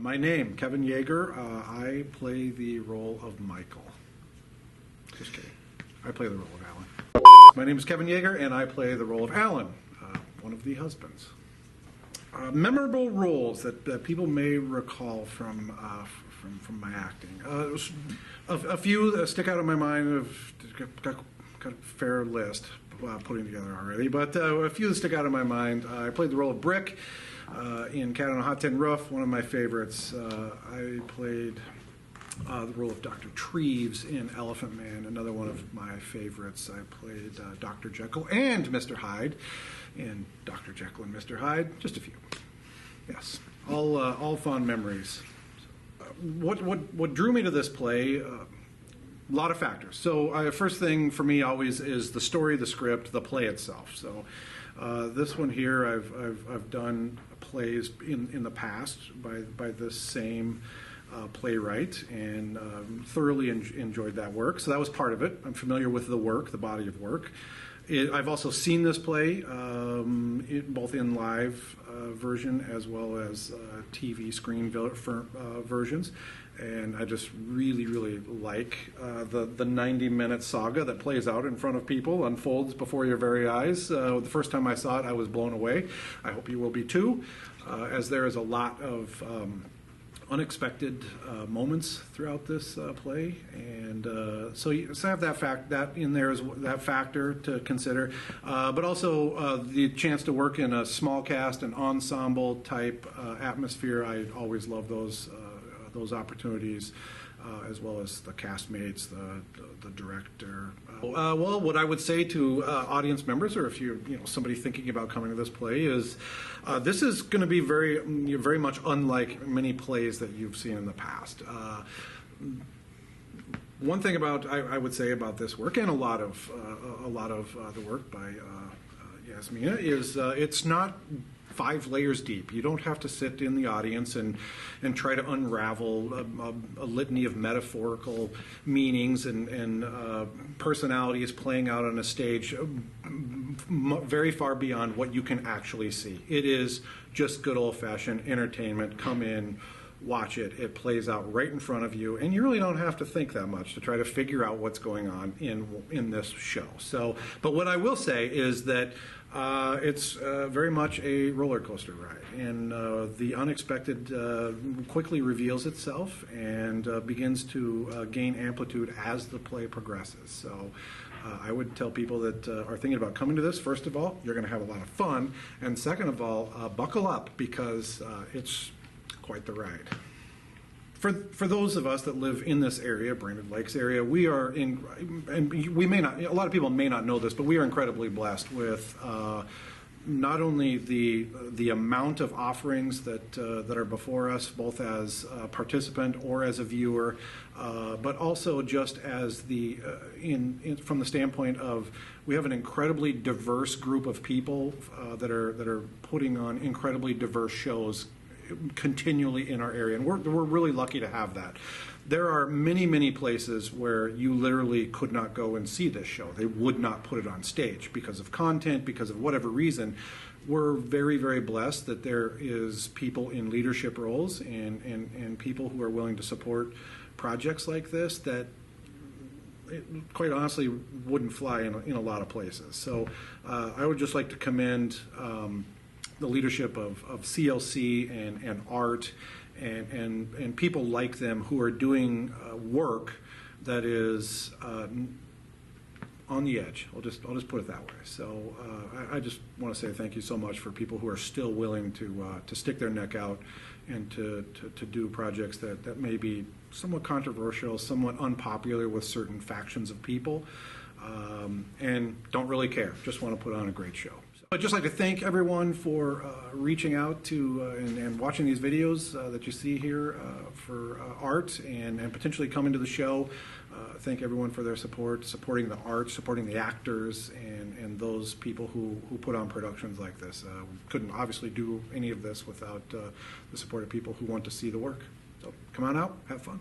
My name, Kevin Yeager. I play the role of Michael. Just kidding. I play the role of Alan. My name is Kevin Yeager, and I play the role of Alan, one of the husbands. Memorable roles that people may recall from my acting. A few stick out in my mind. I've got a fair list putting together already, but a few that stick out in my mind. I played the role of Brick in Cat on a Hot Tin Roof, one of my favorites. I played the role of Dr. Treves in Elephant Man, another one of my favorites. I played Dr. Jekyll and Mr. Hyde in Dr. Jekyll and Mr. Hyde. Just a few. Yes, all fond memories. What drew me to this play? A lot of factors. So first thing for me always is the story, the script, the play itself. So this one here, I've done plays in the past by this same playwright, and thoroughly enjoyed that work. So that was part of it. I'm familiar with the work, the body of work. I've also seen this play, both in live version as well as TV screen versions, and I just really like the 90-minute saga that plays out in front of people, unfolds before your very eyes. The first time I saw it, I was blown away. I hope you will be too, as there is a lot of unexpected moments throughout this play, and so I have that in there as that factor to consider, but also the chance to work in a small cast and ensemble type atmosphere. I always love those opportunities, as well as the castmates, the director. Well, what I would say to audience members, or if you're somebody thinking about coming to this play, is this is going to be very much unlike many plays that you've seen in the past. One thing I would say about this work, and a lot of the work by Yasmina, is it's not 5 layers deep. You don't have to sit in the audience and try to unravel a litany of metaphorical meanings and personalities playing out on a stage very far beyond what you can actually see. It is just good old-fashioned entertainment. Come in, watch it. It plays out right in front of you, and you really don't have to think that much to try to figure out what's going on in this show. So, but what I will say is that it's very much a roller coaster ride, and the unexpected quickly reveals itself and begins to gain amplitude as the play progresses. So I would tell people that are thinking about coming to this, first of all, you're going to have a lot of fun, and second of all, buckle up, because it's quite the ride. For those of us that live in this area, Brainerd Lakes area, we are and we may not, a lot of people may not know this, but we are incredibly blessed with not only the amount of offerings that are before us, both as a participant or as a viewer, but also just as from the standpoint of, we have an incredibly diverse group of people that are putting on incredibly diverse shows continually in our area, and we're really lucky to have that. There are many places where you literally could not go and see this show. They would not put it on stage because of content, because of whatever reason. We're very blessed that there is people in leadership roles and people who are willing to support projects like this that quite honestly wouldn't fly in a lot of places. So I would just like to commend the leadership of CLC and Art and people like them who are doing work that is on the edge. I'll just put it that way. So I just want to say thank you so much for people who are still willing to stick their neck out and to do projects that may be somewhat controversial, somewhat unpopular with certain factions of people, and don't really care. Just want to put on a great show. I'd just like to thank everyone for reaching out to and watching these videos that you see here for Art and potentially coming to the show. Thank everyone for their support, supporting the art, supporting the actors, and those people who put on productions like this. We couldn't obviously do any of this without the support of people who want to see the work. So come on out, have fun.